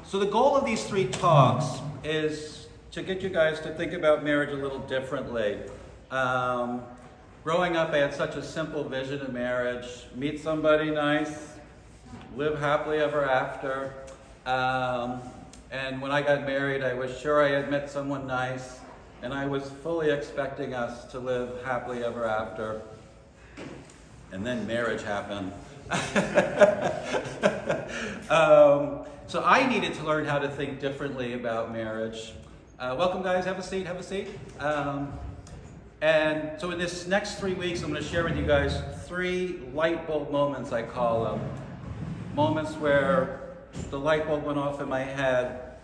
So the goal of these 3 talks is to get you guys to think about marriage a little differently. Growing up, I had such a simple vision of marriage. Meet somebody nice, live happily ever after. And when I got married, I was sure I had met someone nice, and I was fully expecting us to live happily ever after. And then marriage happened. So I needed to learn how to think differently about marriage. Welcome, guys. Have a seat. Have a seat. And so in this next 3 weeks, I'm going to share with you guys 3 light bulb moments, I call them. Moments where the light bulb went off in my head,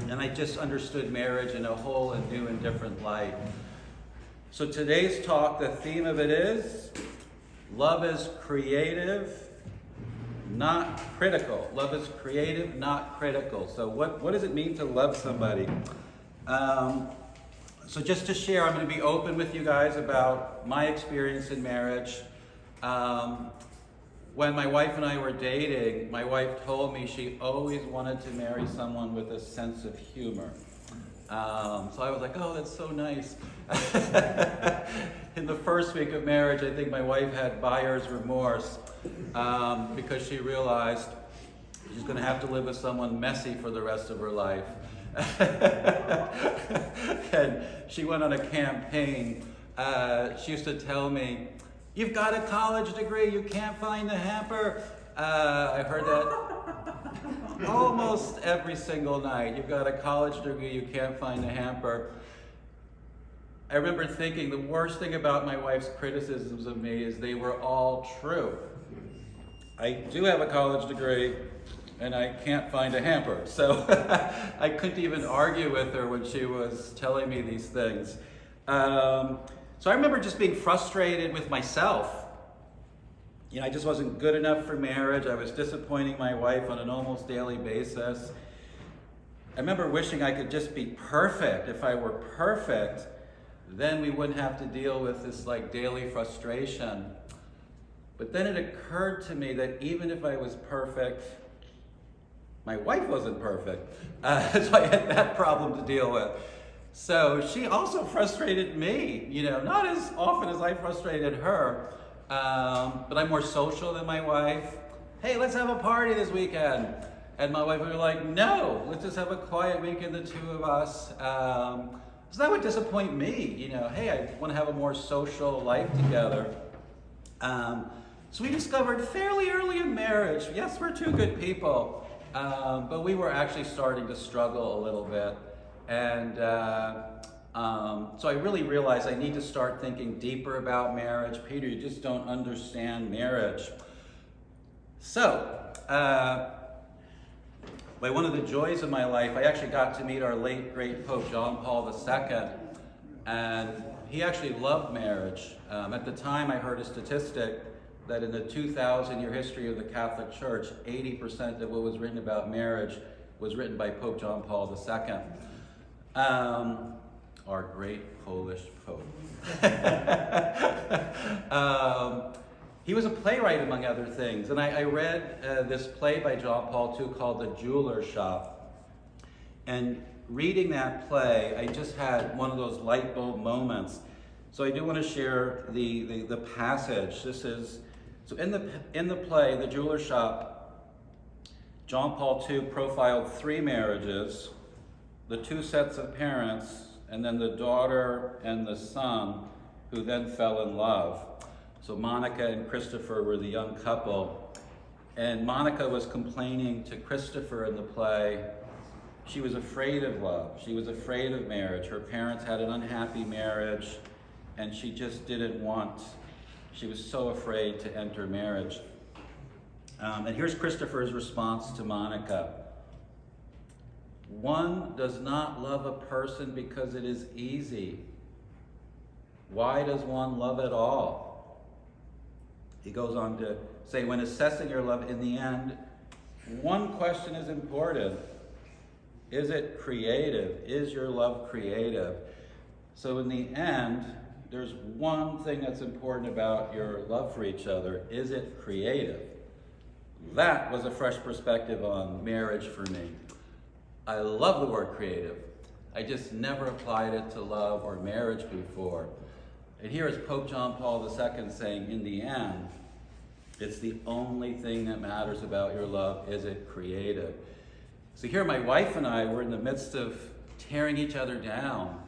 and I just understood marriage in a whole and new and different light. So today's talk, the theme of it is, love is creative, not critical. Love is creative, not critical. So what does it mean to love somebody? So just to share, I'm going to be open with you guys about my experience in marriage. When my wife and I were dating, my wife told me she always wanted to marry someone with a sense of humor. So I was like, oh, that's so nice. In the first week of marriage, I think my wife had buyer's remorse because she realized she's going to have to live with someone messy for the rest of her life. And she went on a campaign. She used to tell me, you've got a college degree, you can't find the hamper. I heard that almost every single night. You've got a college degree, you can't find the hamper. I remember thinking the worst thing about my wife's criticisms of me is they were all true. I do have a college degree, and I can't find a hamper. So I couldn't even argue with her when she was telling me these things. So I remember just being frustrated with myself. I just wasn't good enough for marriage. I was disappointing my wife on an almost daily basis. I remember wishing I could just be perfect. If I were perfect, then we wouldn't have to deal with this daily frustration. But then it occurred to me that even if I was perfect, my wife wasn't perfect. So I had that problem to deal with. So she also frustrated me, not as often as I frustrated her, but I'm more social than my wife. Hey, let's have a party this weekend. And my wife would be like, no, let's just have a quiet weekend, the two of us. So that would disappoint me, hey, I want to have a more social life together. So we discovered fairly early in marriage, yes, we're 2 good people, but we were actually starting to struggle a little bit. And so I really realized I need to start thinking deeper about marriage. Peter, you just don't understand marriage. So, by one of the joys of my life, I actually got to meet our late, great Pope John Paul II. And he actually loved marriage. At the time, I heard a statistic that in the 2,000-year history of the Catholic Church, 80% of what was written about marriage was written by Pope John Paul II. Our great Polish Pope. He was a playwright, among other things, and I read this play by John Paul II called The Jeweler's Shop. And reading that play, I just had one of those light bulb moments. So I do want to share the passage. This is, so in the play, The Jeweler's Shop, John Paul II profiled 3 marriages, the 2 sets of parents, and then the daughter and the son, who then fell in love. So Monica and Christopher were the young couple, and Monica was complaining to Christopher in the play. She was afraid of love. She was afraid of marriage. Her parents had an unhappy marriage, and she just didn't want. She was so afraid to enter marriage. And here's Christopher's response to Monica. One does not love a person because it is easy. Why does one love at all? He goes on to say, when assessing your love, in the end, one question is important. Is it creative? Is your love creative? So in the end, there's one thing that's important about your love for each other. Is it creative? That was a fresh perspective on marriage for me. I love the word creative. I just never applied it to love or marriage before. And here is Pope John Paul II saying, in the end, it's the only thing that matters about your love. Is it creative? So here my wife and I were in the midst of tearing each other down.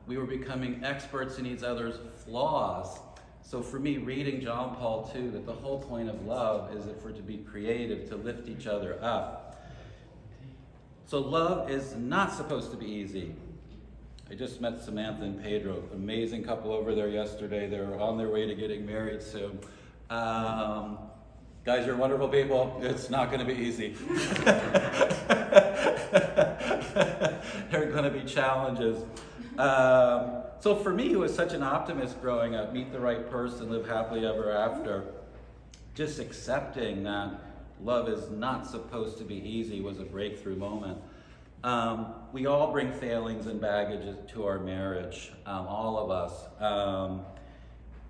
We were becoming experts in each other's flaws. So for me, reading John Paul II, that the whole point of love is for it to be creative, to lift each other up. So love is not supposed to be easy. I just met Samantha and Pedro, amazing couple over there yesterday. They're on their way to getting married soon. Guys, you're wonderful people. It's not going to be easy. There are going to be challenges. So for me, who was such an optimist growing up, meet the right person, live happily ever after, just accepting that love is not supposed to be easy was a breakthrough moment. We all bring failings and baggage to our marriage, all of us.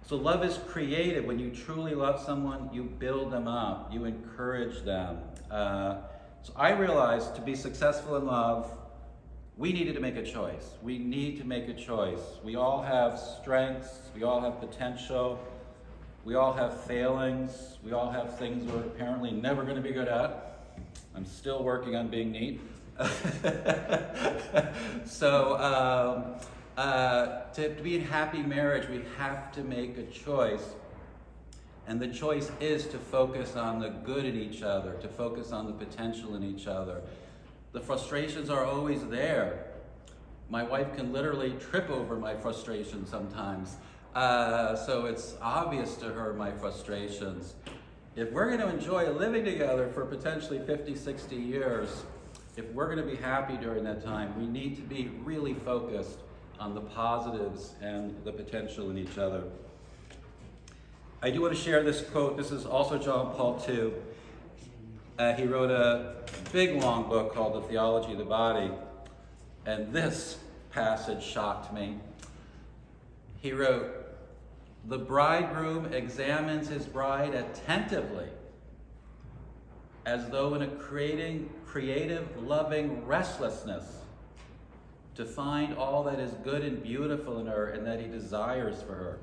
So love is creative. When you truly love someone, you build them up, you encourage them. So I realized to be successful in love, we needed to make a choice. We need to make a choice. We all have strengths, we all have potential, we all have failings, we all have things we're apparently never going to be good at. I'm still working on being neat. So to be in happy marriage, we have to make a choice. And the choice is to focus on the good in each other, to focus on the potential in each other. The frustrations are always there. My wife can literally trip over my frustrations sometimes. So it's obvious to her, my frustrations. If we're going to enjoy living together for potentially 50, 60 years, if we're going to be happy during that time, we need to be really focused on the positives and the potential in each other. I do want to share this quote. This is also John Paul II. He wrote a big, long book called The Theology of the Body, and this passage shocked me. He wrote, "The bridegroom examines his bride attentively, as though in a creative, loving restlessness, to find all that is good and beautiful in her and that he desires for her."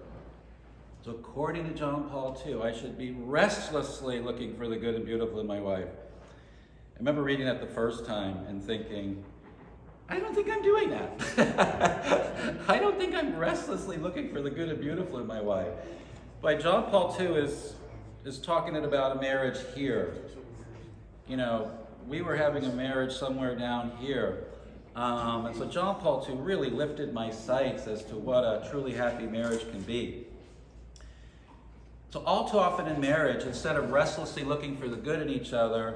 So according to John Paul II, I should be restlessly looking for the good and beautiful in my wife. I remember reading that the first time and thinking, I don't think I'm doing that. I don't think I'm restlessly looking for the good and beautiful in my wife. But John Paul II is talking about a marriage here. You know, we were having a marriage somewhere down here. And so John Paul II really lifted my sights as to what a truly happy marriage can be. So all too often in marriage, instead of restlessly looking for the good in each other,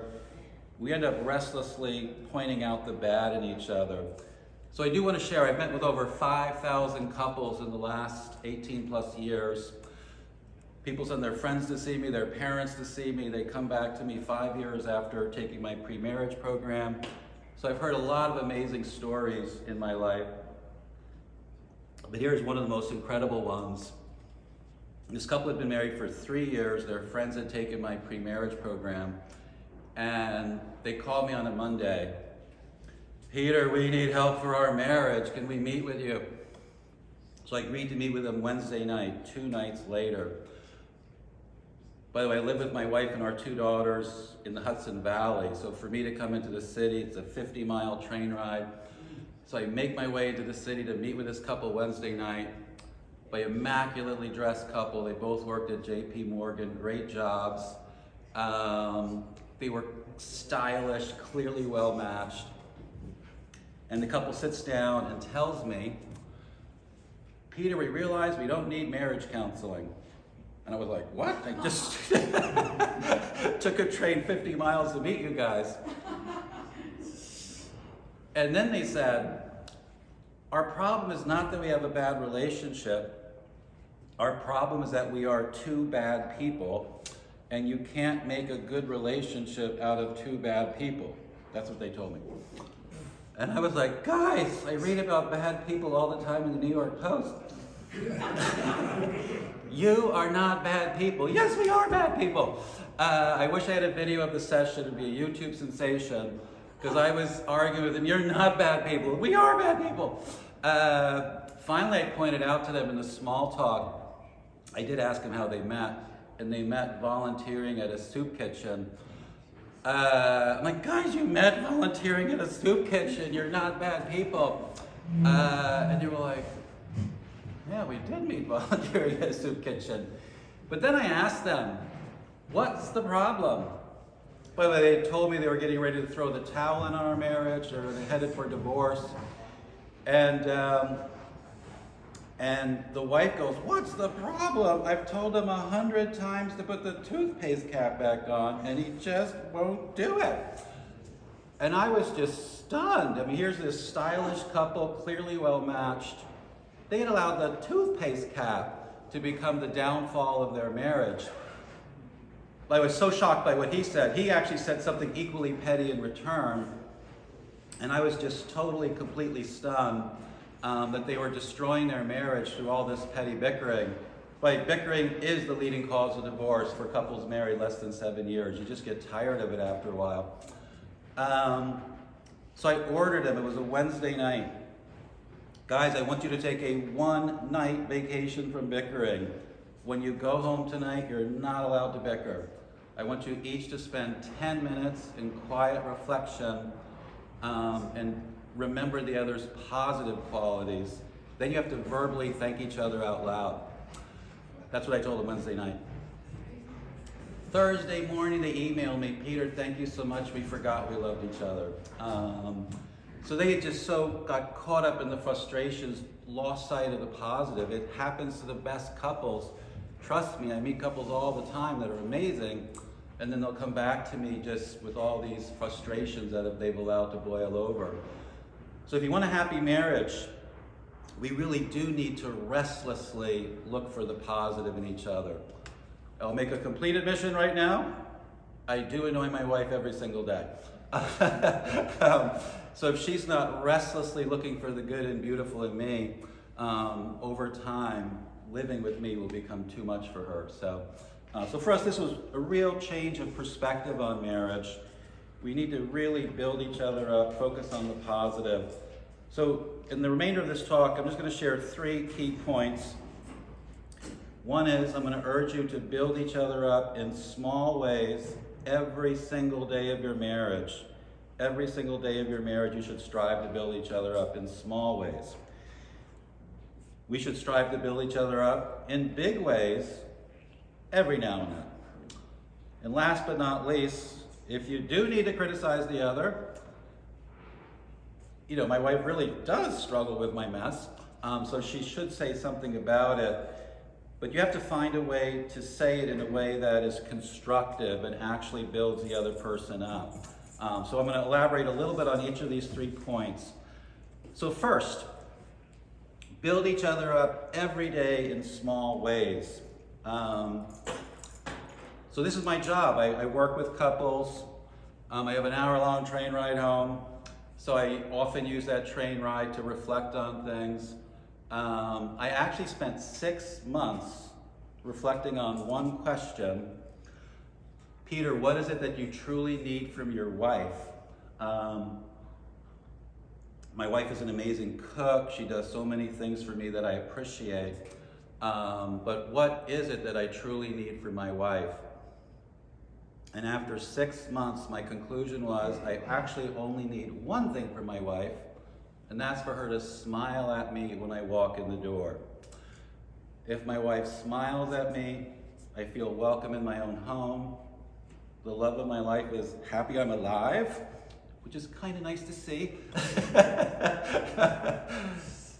we end up restlessly pointing out the bad in each other. So I do want to share, I've met with over 5,000 couples in the last 18 plus years. People send their friends to see me, their parents to see me. They come back to me 5 years after taking my pre-marriage program. So I've heard a lot of amazing stories in my life. But here's one of the most incredible ones. This couple had been married for 3 years. Their friends had taken my pre-marriage program. And they called me on a Monday. "Peter, we need help for our marriage. Can we meet with you?" So I agreed to meet with them Wednesday night, 2 nights later. By the way, I live with my wife and our 2 daughters in the Hudson Valley. So for me to come into the city, it's a 50-mile train ride. So I make my way into the city to meet with this couple Wednesday night. By immaculately dressed couple. They both worked at J.P. Morgan, great jobs. They were stylish, clearly well matched. And the couple sits down and tells me, "Peter, we realize we don't need marriage counseling." And I was like, what? I just took a train 50 miles to meet you guys. And then they said, "Our problem is not that we have a bad relationship. Our problem is that we are 2 bad people, and you can't make a good relationship out of 2 bad people." That's what they told me. And I was like, guys, I read about bad people all the time in the New York Post. You are not bad people. Yes, we are bad people. I wish I had a video of the session. It would be a YouTube sensation. because I was arguing with them. You're not bad people. We are bad people. Finally, I pointed out to them in the small talk, I did ask them how they met, and they met volunteering at a soup kitchen. I'm like, guys, you met volunteering at a soup kitchen. You're not bad people. And they were like, yeah, we did meet volunteering at a soup kitchen. But then I asked them, what's the problem? By the way, they told me they were getting ready to throw the towel in on our marriage, or they headed for divorce. And the wife goes, what's the problem? I've told him 100 times to put the toothpaste cap back on, and he just won't do it. And I was just stunned. I mean, here's this stylish couple, clearly well matched. They had allowed the toothpaste cap to become the downfall of their marriage. I was so shocked by what he said. He actually said something equally petty in return. And I was just totally, completely stunned that they were destroying their marriage through all this petty bickering. But bickering is the leading cause of divorce for couples married less than 7 years. You just get tired of it after a while. So I ordered him. It was a Wednesday night. Guys, I want you to take a one-night vacation from bickering. When you go home tonight, you're not allowed to bicker. I want you each to spend 10 minutes in quiet reflection and remember the other's positive qualities. Then you have to verbally thank each other out loud. That's what I told them Wednesday night. Thursday morning, they emailed me, Peter, thank you so much. We forgot we loved each other. So they had just so got caught up in the frustrations, lost sight of the positive. It happens to the best couples. Trust me, I meet couples all the time that are amazing, and then they'll come back to me just with all these frustrations that they've allowed to boil over. So if you want a happy marriage, we really do need to restlessly look for the positive in each other. I'll make a complete admission right now. I do annoy my wife every single day. So if she's not restlessly looking for the good and beautiful in me, over time, living with me will become too much for her. So for us, this was a real change of perspective on marriage. We need to really build each other up, focus on the positive. So in the remainder of this talk, I'm just going to share 3 key points. One is I'm going to urge you to build each other up in small ways every single day of your marriage. Every single day of your marriage, you should strive to build each other up in small ways. We should strive to build each other up in big ways every now and then. And last but not least, if you do need to criticize the other, my wife really does struggle with my mess, so she should say something about it. But you have to find a way to say it in a way that is constructive and actually builds the other person up. So I'm going to elaborate a little bit on each of these 3 points. So first, build each other up every day in small ways. So this is my job. I work with couples. I have an hour-long train ride home. So I often use that train ride to reflect on things. I actually spent 6 months reflecting on one question. Peter, what is it that you truly need from your wife? My wife is an amazing cook. She does so many things for me that I appreciate. But what is it that I truly need from my wife? And after 6 months, my conclusion was I actually only need one thing from my wife, and that's for her to smile at me when I walk in the door. If my wife smiles at me, I feel welcome in my own home. The love of my life is happy I'm alive, which is kind of nice to see.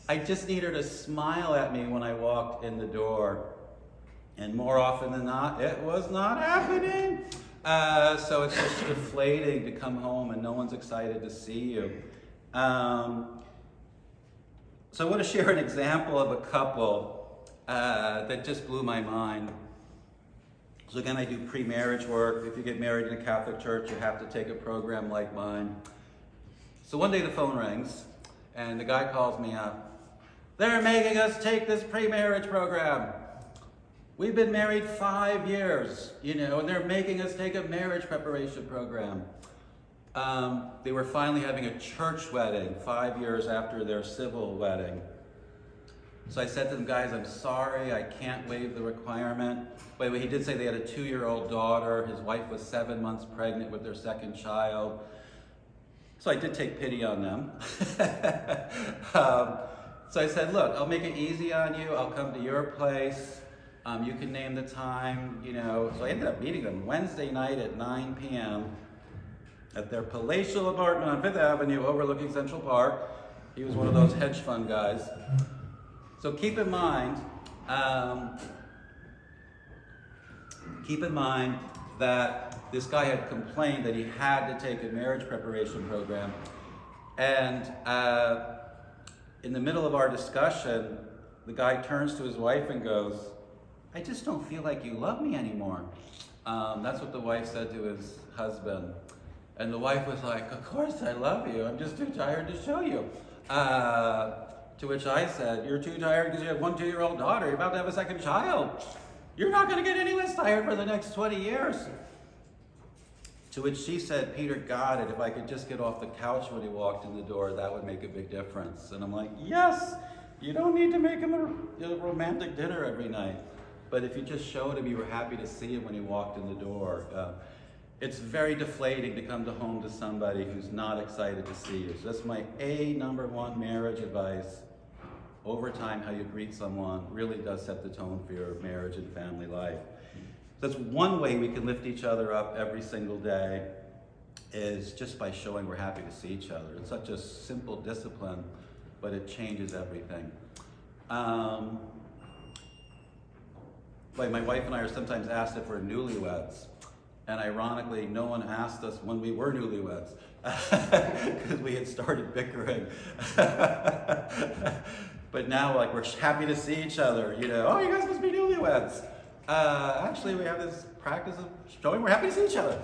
I just need her to smile at me when I walk in the door. And more often than not, it was not happening. So it's just deflating to come home and no one's excited to see you. So I want to share an example of a couple that just blew my mind. So again, I do pre-marriage work. If you get married in a Catholic church, you have to take a program like mine. So one day the phone rings and the guy calls me up. They're making us take this pre-marriage program. We've been married 5 years, and they're making us take a marriage preparation program. They were finally having a church wedding 5 years after their civil wedding. So I said to them, guys, I'm sorry, I can't waive the requirement. By the way, he did say they had a 2-year-old daughter. His wife was 7 months pregnant with their second child. So I did take pity on them. So I said, look, I'll make it easy on you. I'll come to your place. You can name the time, you know. So I ended up meeting them Wednesday night at 9 p.m. at their palatial apartment on 5th Avenue overlooking Central Park. He was one of those hedge fund guys. So keep in mind that this guy had complained that he had to take a marriage preparation program. And in the middle of our discussion, the guy turns to his wife and goes, I just don't feel like you love me anymore. That's what the wife said to his husband. And the wife was like, of course I love you. I'm just too tired to show you. To which I said, you're too tired because you have one 2-year-old daughter. You're about to have a second child. You're not going to get any less tired for the next 20 years. To which she said, Peter got it. If I could just get off the couch when he walked in the door, that would make a big difference. And I'm like, yes, you don't need to make him a romantic dinner every night. But if you just showed him you were happy to see him when he walked in the door, it's very deflating to come home to somebody who's not excited to see you. So that's my number one marriage advice. Over time, how you greet someone really does set the tone for your marriage and family life. That's one way we can lift each other up every single day, is just by showing we're happy to see each other. It's such a simple discipline, but it changes everything. My wife and I are sometimes asked if we're newlyweds. And ironically, no one asked us when we were newlyweds, because we had started bickering. But now, like, we're happy to see each other, you know. Oh, you guys must be newlyweds. Actually, we have this practice of showing we're happy to see each other.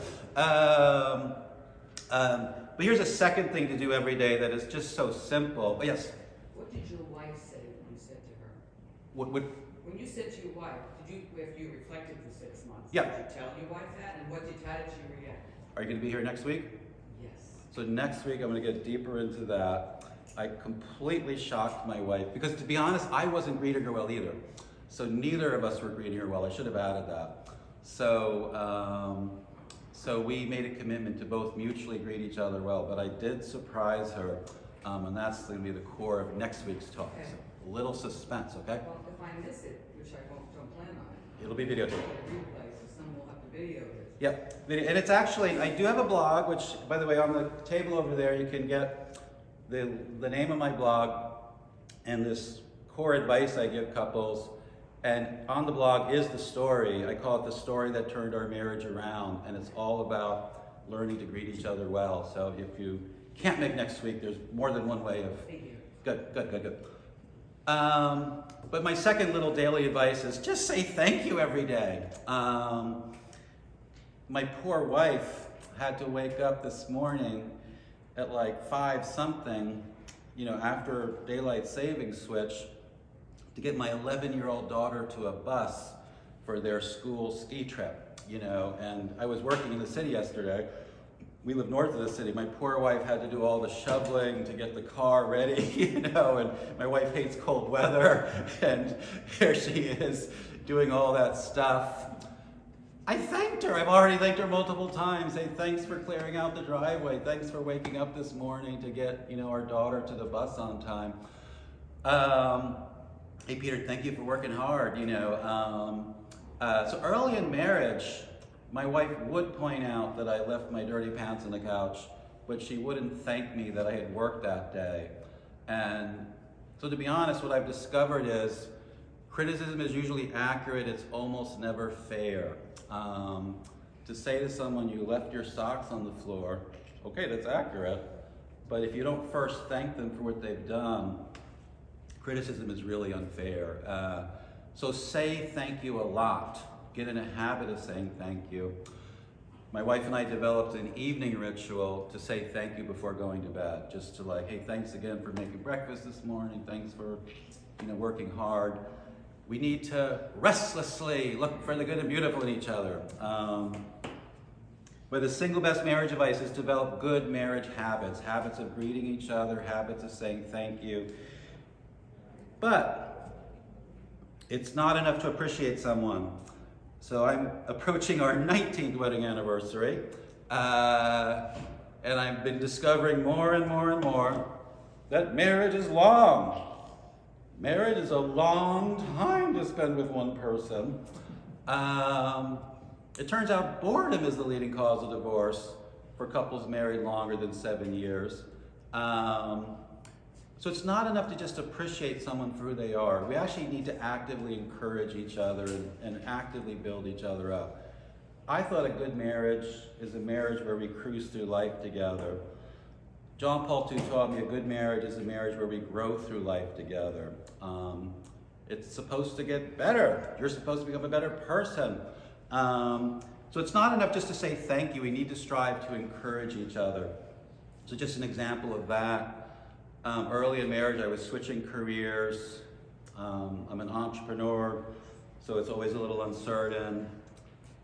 But here's a second thing to do every day that is just so simple. Oh, yes? What did your wife say when you said to her? What? When you said to your wife, if you reflected for 6 months, Yeah. did you tell your wife that? And how did she react? Are you going to be here next week? Yes. So next week, I'm going to get deeper into that. I completely shocked my wife, because to be honest, I wasn't greeting her well either. So neither of us were greeting her well. I should have added that. So we made a commitment to both mutually greet each other well, but I did surprise her, and that's going to be the core of next week's talk. Okay. So a little suspense, okay? Well, if I miss it, which I don't plan on it, It'll be videotaped. replay, so someone will have to video it. Yep, and it's actually, I do have a blog, which, by the way, on the table over there, you can get the name of my blog and this core advice I give couples. And on the blog is the story. I call it the story that turned our marriage around. And it's all about learning to greet each other well. So if you can't make next week, there's more than one way of... Thank you. Good. But my second little daily advice is just say thank you every day. My poor wife had to wake up this morning at like 5 something, you know, after daylight savings switch, to get my 11-year-old daughter to a bus for their school ski trip, you know. And I was working in the city yesterday. We live north of the city. My poor wife had to do all the shoveling to get the car ready, you know, and my wife hates cold weather, and here she is doing all that stuff. I thanked her. I've already thanked her multiple times. Hey, thanks for clearing out the driveway. Thanks for waking up this morning to get, you know, our daughter to the bus on time. Hey, Peter, thank you for working hard, you know. So early in marriage, my wife would point out that I left my dirty pants on the couch, but she wouldn't thank me that I had worked that day. And so to be honest, what I've discovered is criticism is usually accurate. It's almost never fair. To say to someone, you left your socks on the floor, okay, that's accurate. But if you don't first thank them for what they've done, criticism is really unfair. So say thank you a lot. Get in a habit of saying thank you. My wife and I developed an evening ritual to say thank you before going to bed. Just to like, hey, thanks again for making breakfast this morning. Thanks for, you know, working hard. We need to restlessly look for the good and beautiful in each other. But the single best marriage advice is to develop good marriage habits, habits of greeting each other, habits of saying thank you. But it's not enough to appreciate someone. So I'm approaching our 19th wedding anniversary, and I've been discovering more and more and more that marriage is long. Marriage is a long time to spend with one person. It turns out boredom is the leading cause of divorce for couples married longer than 7 years. So it's not enough to just appreciate someone for who they are. We actually need to actively encourage each other and actively build each other up. I thought a good marriage is a marriage where we cruise through life together. John Paul II taught me a good marriage is a marriage where we grow through life together. It's supposed to get better. You're supposed to become a better person. So it's not enough just to say thank you. We need to strive to encourage each other. So just an example of that. Early in marriage, I was switching careers. I'm an entrepreneur, so it's always a little uncertain.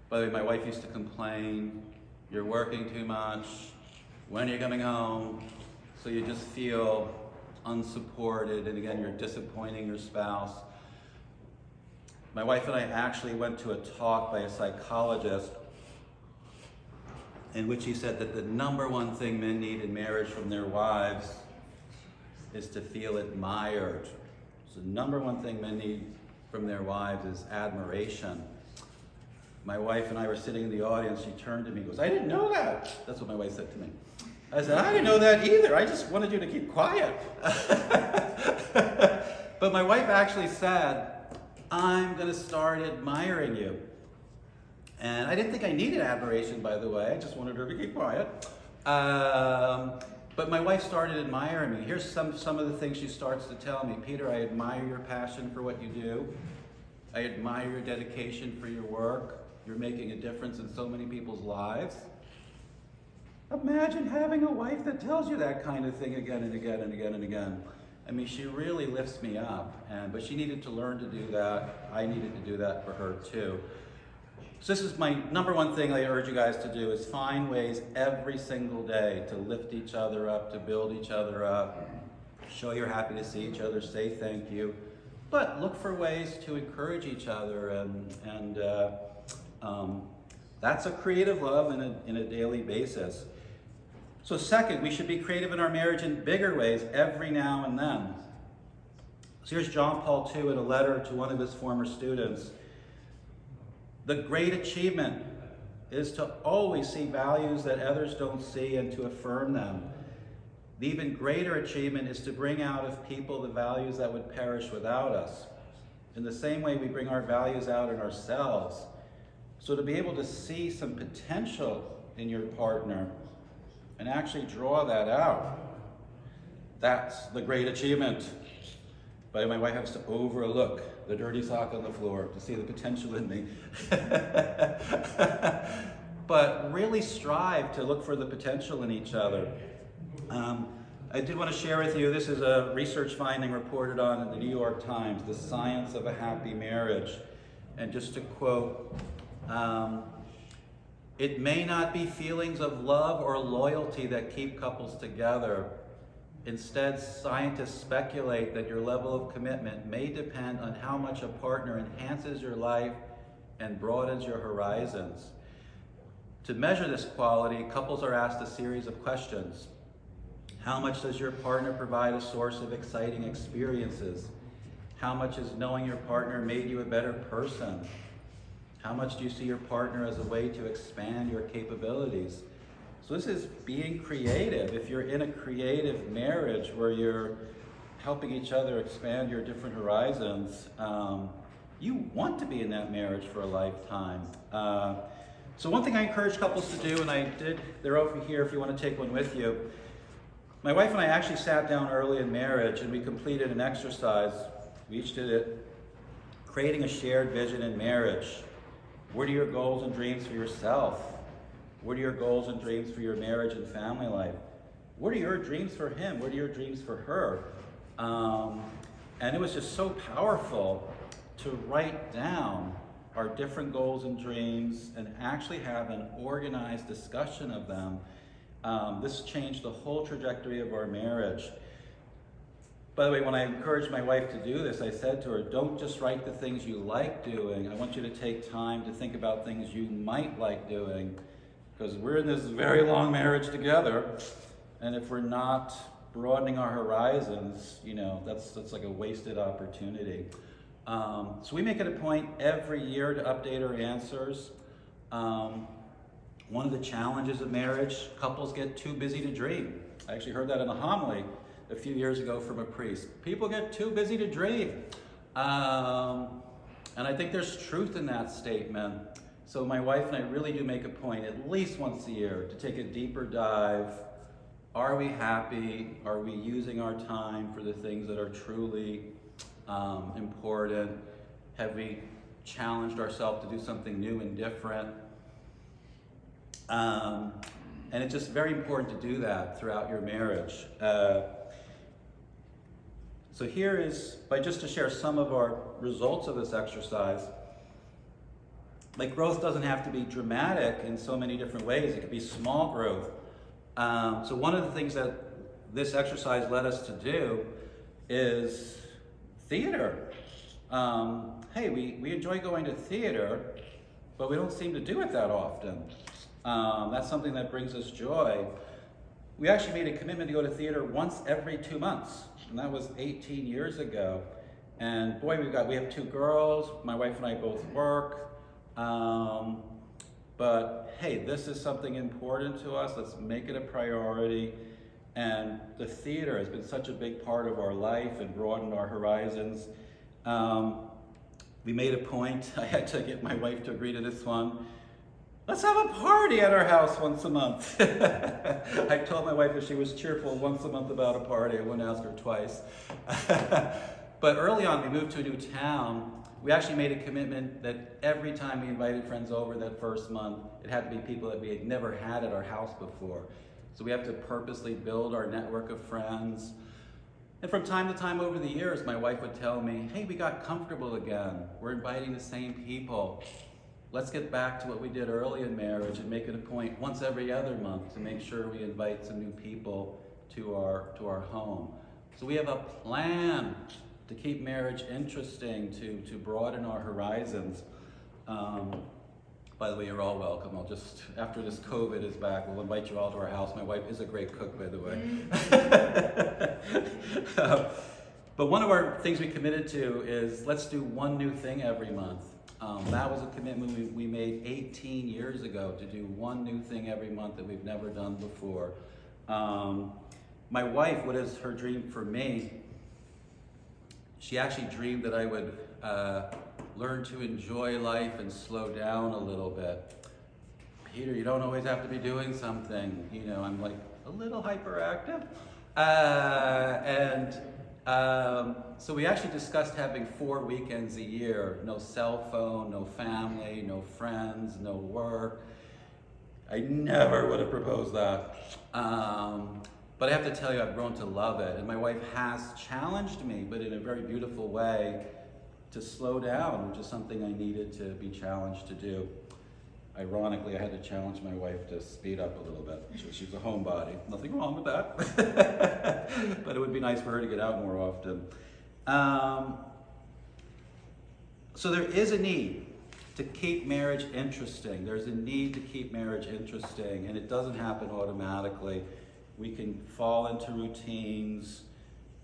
By the way, my wife used to complain, you're working too much, when are you coming home? So you just feel unsupported, and again, you're disappointing your spouse. My wife and I actually went to a talk by a psychologist in which he said that the number one thing men need in marriage from their wives is to feel admired. So the number one thing men need from their wives is admiration. My wife and I were sitting in the audience. She turned to me and goes, I didn't know that. That's what my wife said to me. I said, I didn't know that either. I just wanted you to keep quiet. But my wife actually said, I'm going to start admiring you. And I didn't think I needed admiration, by the way. I just wanted her to keep quiet. But my wife started admiring me. Here's some of the things she starts to tell me. Peter, I admire your passion for what you do. I admire your dedication for your work. You're making a difference in so many people's lives. Imagine having a wife that tells you that kind of thing again and again and again and again. I mean, she really lifts me up. But she needed to learn to do that. I needed to do that for her too. So this is my number one thing I urge you guys to do, is find ways every single day to lift each other up, to build each other up, show you're happy to see each other, say thank you, but look for ways to encourage each other, and that's a creative love in a daily basis. So second, we should be creative in our marriage in bigger ways every now and then. So here's John Paul II in a letter to one of his former students. The great achievement is to always see values that others don't see and to affirm them. The even greater achievement is to bring out of people the values that would perish without us. In the same way, we bring our values out in ourselves. So to be able to see some potential in your partner and actually draw that out, that's the great achievement. But my wife has to overlook the dirty sock on the floor to see the potential in me. But really strive to look for the potential in each other. I did want to share with you, this is a research finding reported on in the New York Times, The Science of a Happy Marriage. And just to quote, it may not be feelings of love or loyalty that keep couples together. Instead, scientists speculate that your level of commitment may depend on how much a partner enhances your life and broadens your horizons. To measure this quality, couples are asked a series of questions. How much does your partner provide a source of exciting experiences? How much has knowing your partner made you a better person? How much do you see your partner as a way to expand your capabilities? So this is being creative. If you're in a creative marriage where you're helping each other expand your different horizons, you want to be in that marriage for a lifetime. So one thing I encourage couples to do, and they're over here if you want to take one with you. My wife and I actually sat down early in marriage and we completed an exercise. We each did it, creating a shared vision in marriage. What are your goals and dreams for yourself? What are your goals and dreams for your marriage and family life? What are your dreams for him? What are your dreams for her? And it was just so powerful to write down our different goals and dreams and actually have an organized discussion of them. This changed the whole trajectory of our marriage. By the way, when I encouraged my wife to do this, I said to her, don't just write the things you like doing. I want you to take time to think about things you might like doing, because we're in this very long marriage together, and if we're not broadening our horizons, that's like a wasted opportunity. So we make it a point every year to update our answers. One of the challenges of marriage, couples get too busy to dream. I actually heard that in a homily a few years ago from a priest. People get too busy to dream. And I think there's truth in that statement. So my wife and I really do make a point at least once a year to take a deeper dive. Are we happy? Are we using our time for the things that are truly important? Have we challenged ourselves to do something new and different? And it's just very important to do that throughout your marriage. So here is, just to share some of our results of this exercise. Like, growth doesn't have to be dramatic in so many different ways. It could be small growth. So one of the things that this exercise led us to do is theater. Hey, we enjoy going to theater, but we don't seem to do it that often. That's something that brings us joy. We actually made a commitment to go to theater once every 2 months, and that was 18 years ago. And boy, we have 2 girls. My wife and I both work. But hey, this is something important to us. Let's make it a priority. And the theater has been such a big part of our life and broadened our horizons. We made a point, I had to get my wife to agree to this one. Let's have a party at our house once a month. I told my wife if she was cheerful once a month about a party, I wouldn't ask her twice. But early on, we moved to a new town. We actually made a commitment that every time we invited friends over that first month, it had to be people that we had never had at our house before. So we have to purposely build our network of friends. And from time to time over the years, my wife would tell me, hey, we got comfortable again. We're inviting the same people. Let's get back to what we did early in marriage and make it a point once every other month to make sure we invite some new people to our home. So we have a plan to keep marriage interesting, to broaden our horizons. By the way, you're all welcome. After this COVID is back, we'll invite you all to our house. My wife is a great cook, by the way. But one of our things we committed to is let's do one new thing every month. That was a commitment we made 18 years ago, to do one new thing every month that we've never done before. My wife, what is her dream for me? She actually dreamed that I would learn to enjoy life and slow down a little bit. Peter, you don't always have to be doing something. I'm like a little hyperactive. So we actually discussed having 4 weekends a year. No cell phone, no family, no friends, no work. I never would have proposed that. But I have to tell you, I've grown to love it. And my wife has challenged me, but in a very beautiful way, to slow down, which is something I needed to be challenged to do. Ironically, I had to challenge my wife to speed up a little bit. She's a homebody. Nothing wrong with that. But it would be nice for her to get out more often. So there is a need to keep marriage interesting. There's a need to keep marriage interesting, and it doesn't happen automatically. We can fall into routines,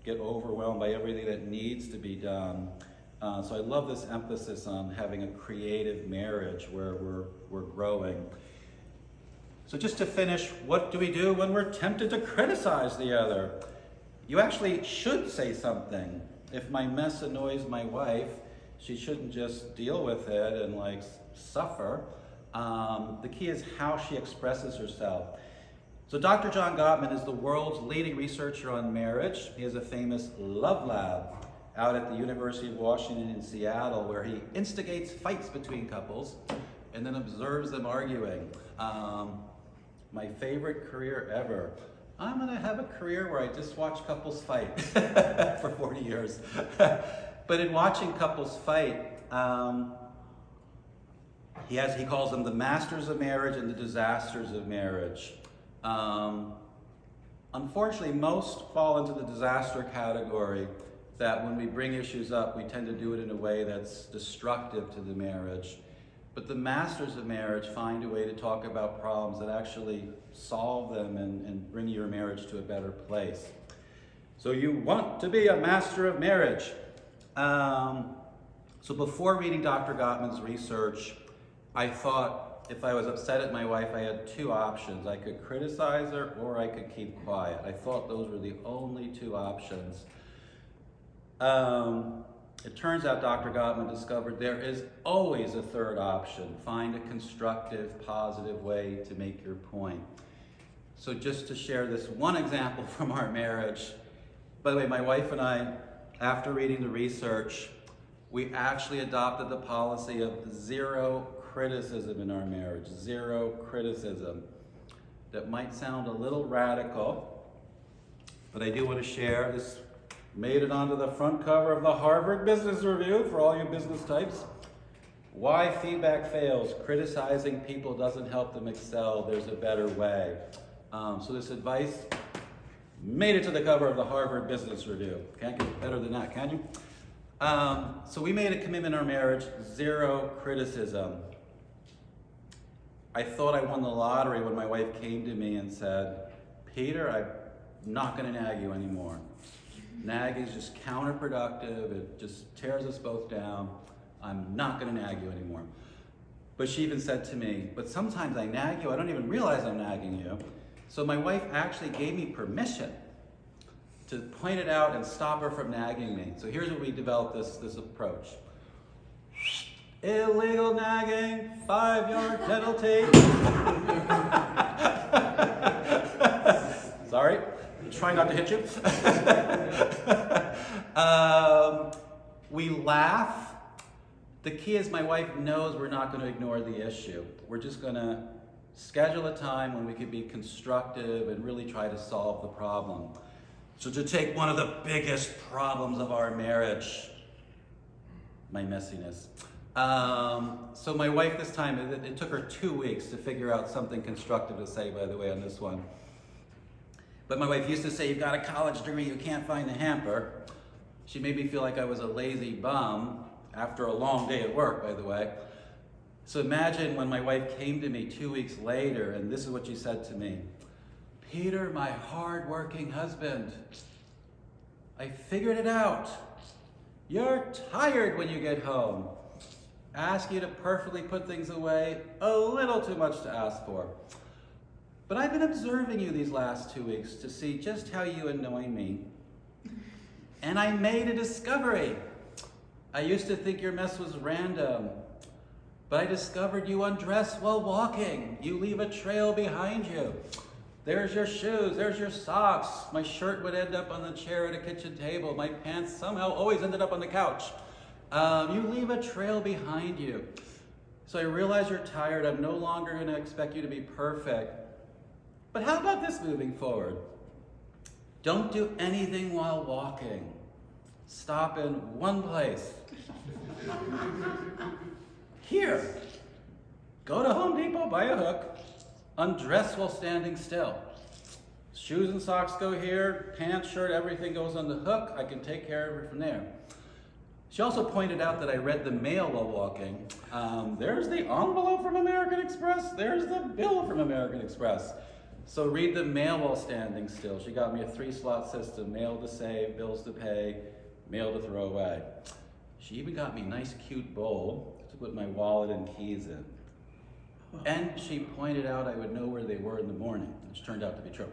get overwhelmed by everything that needs to be done. So I love this emphasis on having a creative marriage where we're growing. So just to finish, what do we do when we're tempted to criticize the other? You actually should say something. If my mess annoys my wife, she shouldn't just deal with it and suffer. The key is how she expresses herself. So Dr. John Gottman is the world's leading researcher on marriage. He has a famous love lab out at the University of Washington in Seattle, where he instigates fights between couples and then observes them arguing. My favorite career ever. I'm gonna have a career where I just watch couples fight for 40 years. But in watching couples fight, He calls them the masters of marriage and the disasters of marriage. Unfortunately, most fall into the disaster category, that when we bring issues up, we tend to do it in a way that's destructive to the marriage. But the masters of marriage find a way to talk about problems that actually solve them and bring your marriage to a better place. So you want to be a master of marriage. So before reading Dr. Gottman's research, I thought if I was upset at my wife, I had two options. I could criticize her or I could keep quiet. I thought those were the only two options. It turns out Dr. Gottman discovered there is always a third option. Find a constructive, positive way to make your point. So just to share this one example from our marriage. By the way, my wife and I, after reading the research, we actually adopted the policy of zero criticism in our marriage. Zero criticism. That might sound a little radical, but I do want to share this. Made it onto the front cover of the Harvard Business Review for all you business types. Why feedback fails. Criticizing people doesn't help them excel. There's a better way. So this advice made it to the cover of the Harvard Business Review. Can't get better than that, can you? So we made a commitment in our marriage, zero criticism. I thought I won the lottery when my wife came to me and said, Peter, I'm not going to nag you anymore. Nag is just counterproductive. It just tears us both down. I'm not going to nag you anymore. But she even said to me, but sometimes I nag you. I don't even realize I'm nagging you. So my wife actually gave me permission to point it out and stop her from nagging me. So here's where we developed this approach. Illegal nagging, 5-yard penalty. Sorry. Try not to hit you. We laugh. The key is my wife knows we're not going to ignore the issue. We're just going to schedule a time when we could be constructive and really try to solve the problem. So to take one of the biggest problems of our marriage, my messiness. So my wife this time, it took her 2 weeks to figure out something constructive to say, by the way, on this one. But my wife used to say, you've got a college degree, you can't find the hamper. She made me feel like I was a lazy bum after a long day at work, by the way. So imagine when my wife came to me 2 weeks later, and this is what she said to me. Peter, my hard-working husband, I figured it out. You're tired when you get home. Ask you to perfectly put things away, a little too much to ask for. But I've been observing you these last 2 weeks to see just how you annoy me. And I made a discovery. I used to think your mess was random, but I discovered you undress while walking. You leave a trail behind you. There's your shoes, there's your socks. My shirt would end up on the chair at a kitchen table. My pants somehow always ended up on the couch. You leave a trail behind you. So I realize you're tired. I'm no longer going to expect you to be perfect. But how about this moving forward? Don't do anything while walking. Stop in one place. Here. Go to Home Depot, buy a hook. Undress while standing still. Shoes and socks go here. Pants, shirt, everything goes on the hook. I can take care of it from there. She also pointed out that I read the mail while walking. There's the envelope from American Express. There's the bill from American Express. So read the mail while standing still. She got me a 3-slot system, mail to save, bills to pay, mail to throw away. She even got me a nice cute bowl to put my wallet and keys in. And she pointed out I would know where they were in the morning, which turned out to be true.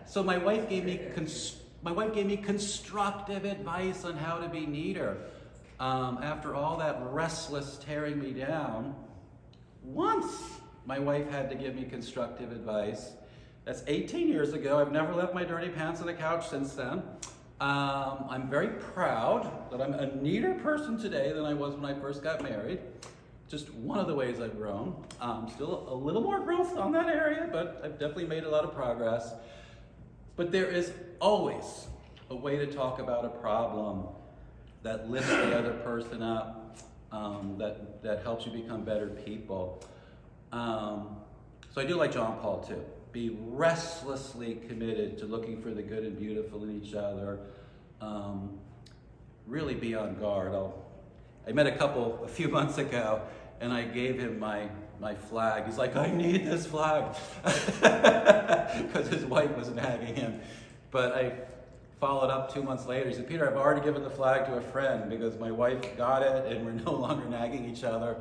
So my wife gave me constructive advice on how to be neater. After all that restless tearing me down, once my wife had to give me constructive advice. That's 18 years ago. I've never left my dirty pants on the couch since then. I'm very proud that I'm a neater person today than I was when I first got married. Just one of the ways I've grown. Still a little more growth on that area, but I've definitely made a lot of progress. But there is always a way to talk about a problem that lifts the other person up that helps you become better people. So I do like John Paul too. Be restlessly committed to looking for the good and beautiful in each other. Really be on guard. I met a few months ago, and I gave him my flag. He's like, I need this flag, because his wife was nagging him. But I followed up 2 months later. He said, Peter, I've already given the flag to a friend because my wife got it and we're no longer nagging each other.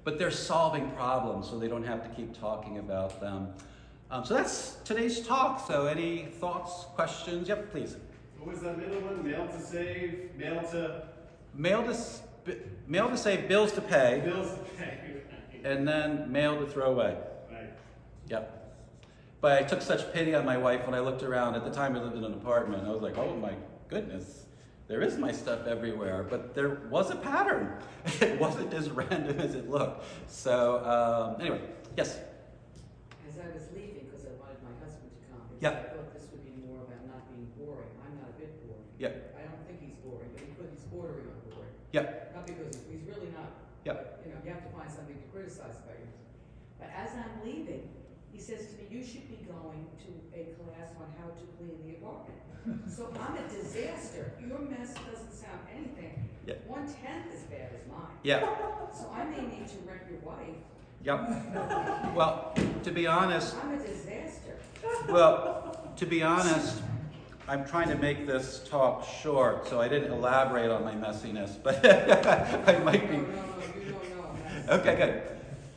But they're solving problems, so they don't have to keep talking about them. So that's today's talk. So any thoughts, questions? Yep, please. What was that middle one? Mail to save, Mail to save, bills to pay, bills to pay. and then mail to throw away. Right. Yep. But I took such pity on my wife when I looked around. At the time, I lived in an apartment. I was like, oh my goodness, there is my stuff everywhere. But there was a pattern. It wasn't as random as it looked. So anyway, yes? As I was leaving, because I wanted my husband to come, because Yeah. I thought this would be more about not being boring. I'm not a bit boring. Yep. I don't think he's boring, but he's bordering on boring. Yep. Not because he's really not. Yep. You know, you have to find something to criticize about you. But as I'm leaving, he says to me, you should be going to a class on how to clean the apartment. So I'm a disaster. Your mess doesn't sound anything. Yeah. 1/10 as bad as mine. Yep. So I may need to wreck your wife. Yep. Well, to be honest, I'm a disaster. I'm trying to make this talk short, so I didn't elaborate on my messiness, but I might be. No, you don't know. Okay, good.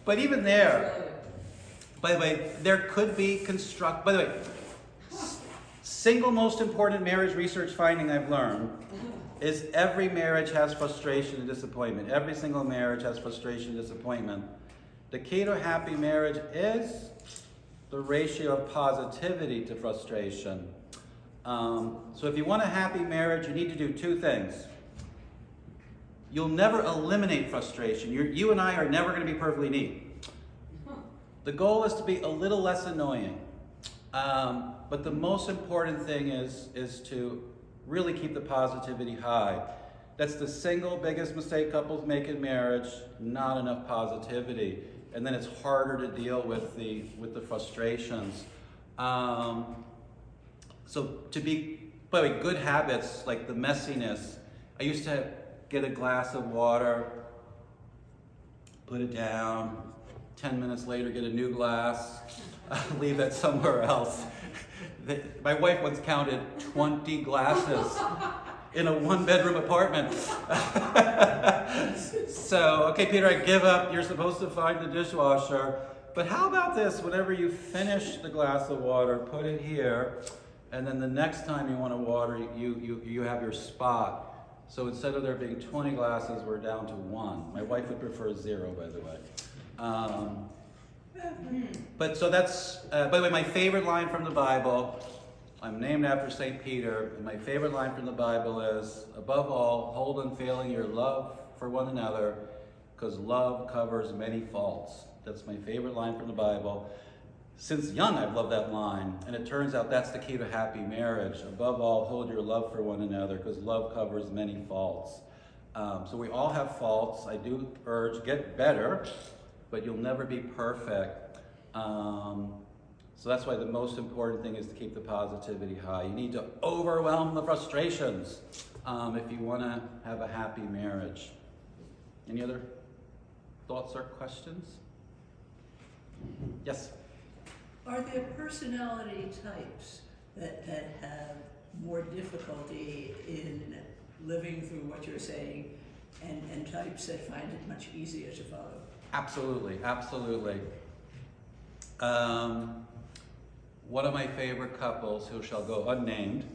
But even there, by the way, there could be by the way, single most important marriage research finding I've learned is every marriage has frustration and disappointment. Every single marriage has frustration and disappointment. The key to a happy marriage is the ratio of positivity to frustration. So if you want a happy marriage, you need to do two things. You'll never eliminate frustration. You and I are never going to be perfectly neat. The goal is to be a little less annoying. But the most important thing is to really keep the positivity high. That's the single biggest mistake couples make in marriage, not enough positivity. And then it's harder to deal with the frustrations. So by the way, good habits like the messiness. I used to get a glass of water, put it down, 10 minutes later get a new glass, leave it somewhere else. My wife once counted 20 glasses in a one-bedroom apartment. So, okay, Peter, I give up. You're supposed to find the dishwasher. But how about this? Whenever you finish the glass of water, put it here. And then the next time you want to water, you have your spot. So instead of there being 20 glasses, we're down to 1. My wife would prefer 0, by the way. But so that's, by the way, my favorite line from the Bible. I'm named after St. Peter, and my favorite line from the Bible is, above all, hold unfailing your love for one another, because love covers many faults. That's my favorite line from the Bible. Since young, I've loved that line, and it turns out that's the key to happy marriage. Above all, hold your love for one another, because love covers many faults. So we all have faults. I do urge, get better, but you'll never be perfect. So that's why the most important thing is to keep the positivity high. You need to overwhelm the frustrations if you want to have a happy marriage. Any other thoughts or questions? Yes? Are there personality types that have more difficulty in living through what you're saying and types that find it much easier to follow? Absolutely, absolutely. One of my favorite couples, who shall go unnamed,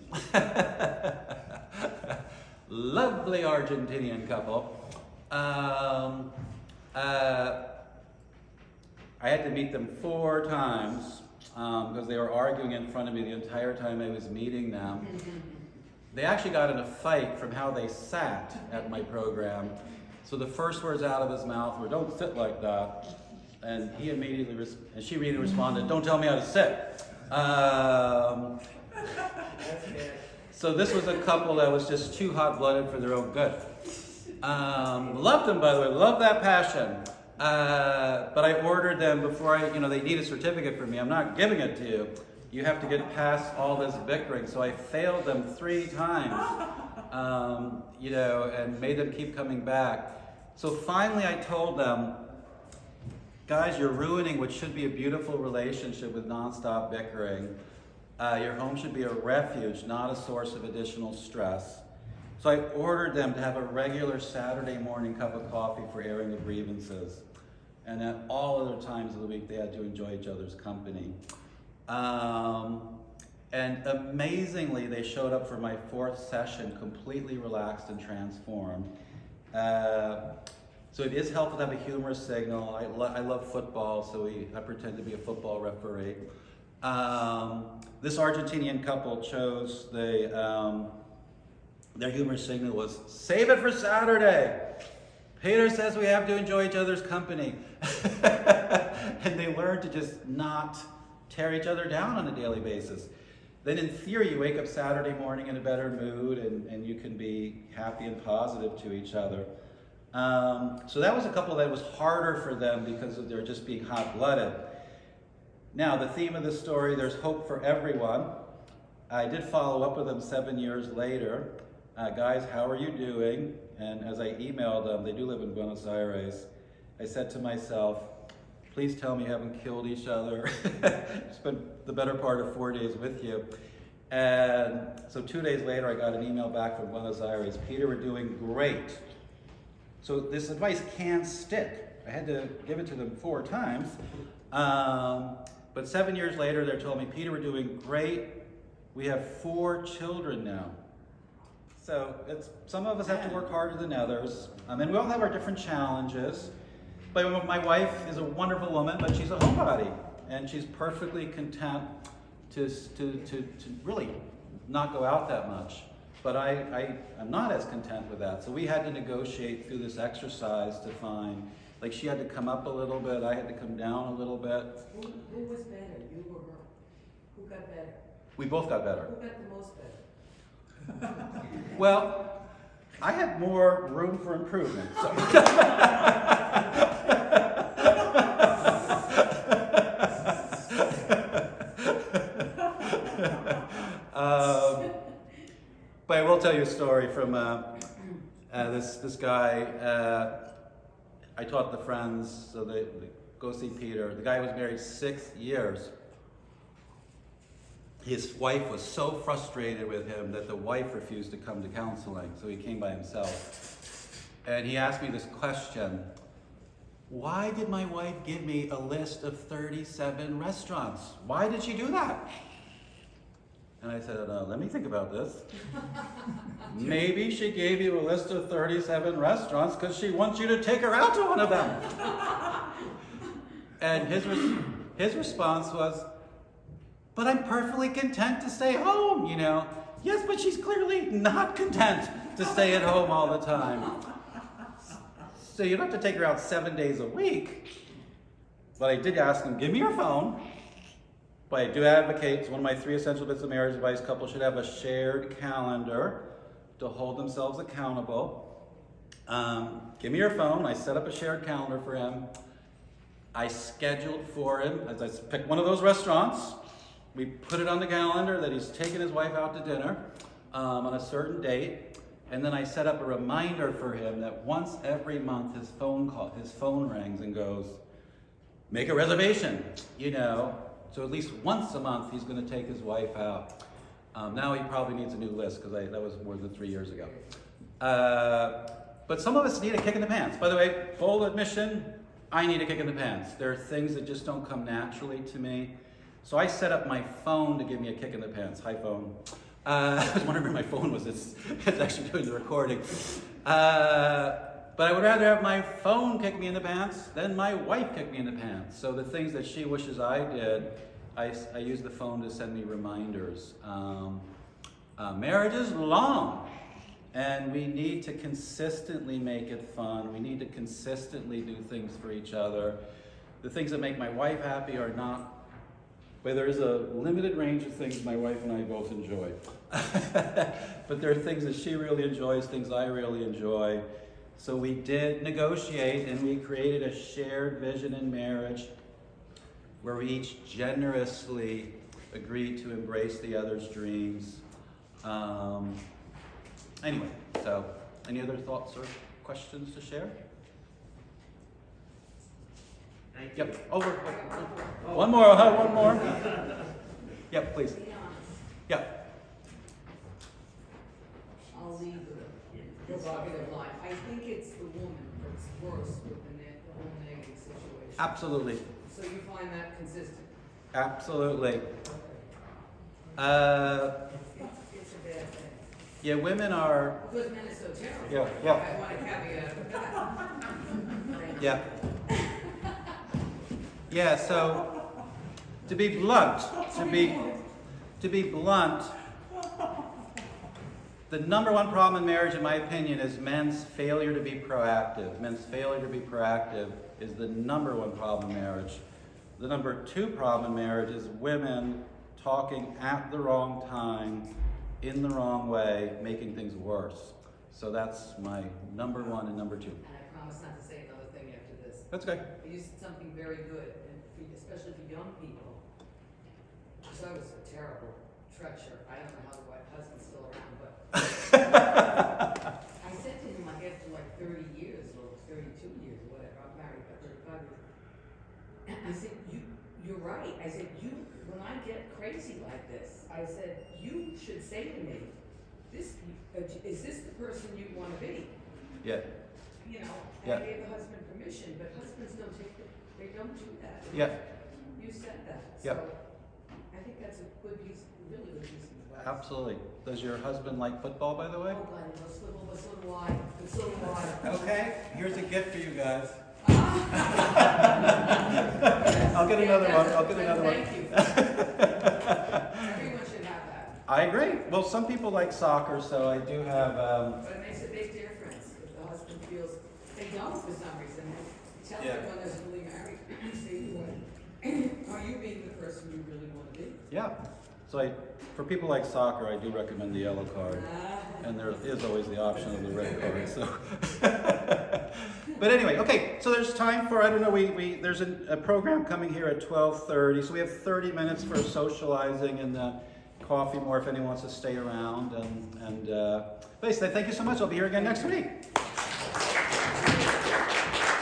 lovely Argentinian couple. I had to meet them 4 times because they were arguing in front of me the entire time I was meeting them. They actually got in a fight from how they sat at my program. So the first words out of his mouth were, "Don't sit like that." And he immediately, and she immediately responded, "Don't tell me how to sit." So this was a couple that was just too hot-blooded for their own good. Loved them, by the way. Love that passion. But I ordered them before they need a certificate from me. I'm not giving it to you. You have to get past all this bickering. So I failed them 3 times, and made them keep coming back. So finally I told them, guys, you're ruining what should be a beautiful relationship with nonstop bickering. Your home should be a refuge, not a source of additional stress. So I ordered them to have a regular Saturday morning cup of coffee for airing of grievances. And at all other times of the week, they had to enjoy each other's company. And amazingly, they showed up for my 4th session completely relaxed and transformed. So it is helpful to have a humorous signal. I love football, so I pretend to be a football referee. This Argentinian couple chose their humorous signal was, save it for Saturday. Peter says we have to enjoy each other's company. And they learned to just not tear each other down on a daily basis. Then in theory, you wake up Saturday morning in a better mood and you can be happy and positive to each other. So that was a couple that was harder for them because of their just being hot-blooded. Now, the theme of the story, there's hope for everyone. I did follow up with them 7 years later. Guys, how are you doing? And as I emailed them, they do live in Buenos Aires, I said to myself, please tell me you haven't killed each other. Spent the better part of 4 days with you. And so 2 days later, I got an email back from Buenos Aires. Peter, we're doing great. So this advice can stick. I had to give it to them 4 times. But 7 years later, they told me, Peter, we're doing great. We have 4 children now. So some of us have to work harder than others. And we all have our different challenges. But my wife is a wonderful woman, but she's a homebody. And she's perfectly content to really not go out that much. But I'm not as content with that. So we had to negotiate through this exercise to find, like she had to come up a little bit, I had to come down a little bit. Who was better, you or her? Who got better? We both got better. Who got the most better? Well, I had more room for improvement. So. But I will tell you a story from this guy. I taught the friends, so they go see Peter. The guy was married 6 years. His wife was so frustrated with him that the wife refused to come to counseling, so he came by himself. And he asked me this question: why did my wife give me a list of 37 restaurants? Why did she do that? And I said, let me think about this. Maybe she gave you a list of 37 restaurants because she wants you to take her out to one of them. And his response was, but I'm perfectly content to stay home, Yes, but she's clearly not content to stay at home all the time. So you don't have to take her out 7 days a week. But I did ask him, give me your phone. But I do advocate, it's one of my 3 essential bits of marriage advice, couples should have a shared calendar to hold themselves accountable. Give me your phone. I set up a shared calendar for him. I scheduled for him, as I picked one of those restaurants. We put it on the calendar that he's taking his wife out to dinner on a certain date. And then I set up a reminder for him that once every month his phone rings and goes, make a reservation, So at least once a month he's going to take his wife out. Now he probably needs a new list because that was more than 3 years ago. But some of us need a kick in the pants. By the way, full admission, I need a kick in the pants. There are things that just don't come naturally to me. So I set up my phone to give me a kick in the pants. Hi, phone. I was wondering where my phone was. It's actually doing the recording. But I would rather have my phone kick me in the pants than my wife kick me in the pants. So the things that she wishes I did, I use the phone to send me reminders. Marriage is long, and we need to consistently make it fun. We need to consistently do things for each other. The things that make my wife happy are not, but there is a limited range of things my wife and I both enjoy. But there are things that she really enjoys, things I really enjoy. So we did negotiate and we created a shared vision in marriage where we each generously agreed to embrace the other's dreams. Anyway, so any other thoughts or questions to share? Thank you. Yep, over. One more, one more. Yep, please. Be honest. Yep. I'll leave the provocative line. I think it's the woman that's worse with the whole negative situation. Absolutely. So you find that consistent? Absolutely. It's a bad thing. Yeah, women are. Because men are so terrible. Yeah, yeah. I want to caveat with that. Thank you. Yeah. Yeah, so to be blunt, the number one problem in marriage, in my opinion, is men's failure to be proactive. Men's failure to be proactive is the number one problem in marriage. The number two problem in marriage is women talking at the wrong time, in the wrong way, making things worse. So that's my number one and number two. And I promise not to say another thing after this. That's okay. You said something very good, and especially for young people. Because I was a terrible treacher. I don't know how the husband's still around, but I said to him, like after like 30 years or 32 years or whatever, I'm married for 35 years. And I said, you're right. I said, when I get crazy like this, I said, you should say to me, is this the person you want to be? Yeah. You know, and Yeah. I gave the husband permission, but husbands don't take it, they don't do that. Yeah. You said that, Yeah. so I think that's a good piece, really good piece of advice. Absolutely. Does your husband like football, by the way? Oh, God, it's a little wide, it's a little wide. Okay, here's a gift for you guys. Yes, I'll get yeah, another one. that's I'll get another one. Thank you. Everyone should have that, I agree. Well, some people like soccer, so I do have. but it makes a big difference if the husband feels, they don't for some reason. Tell Yeah. everyone that's really married, say what, are you being the person you really want to be? Yeah. So for people like soccer, I do recommend the yellow card, and there is always the option of the red card. So. But anyway, okay. So there's time for, I don't know. There's a program coming here at 12:30, so we have 30 minutes for socializing and coffee more if anyone wants to stay around. And basically, thank you so much. I'll be here again next week.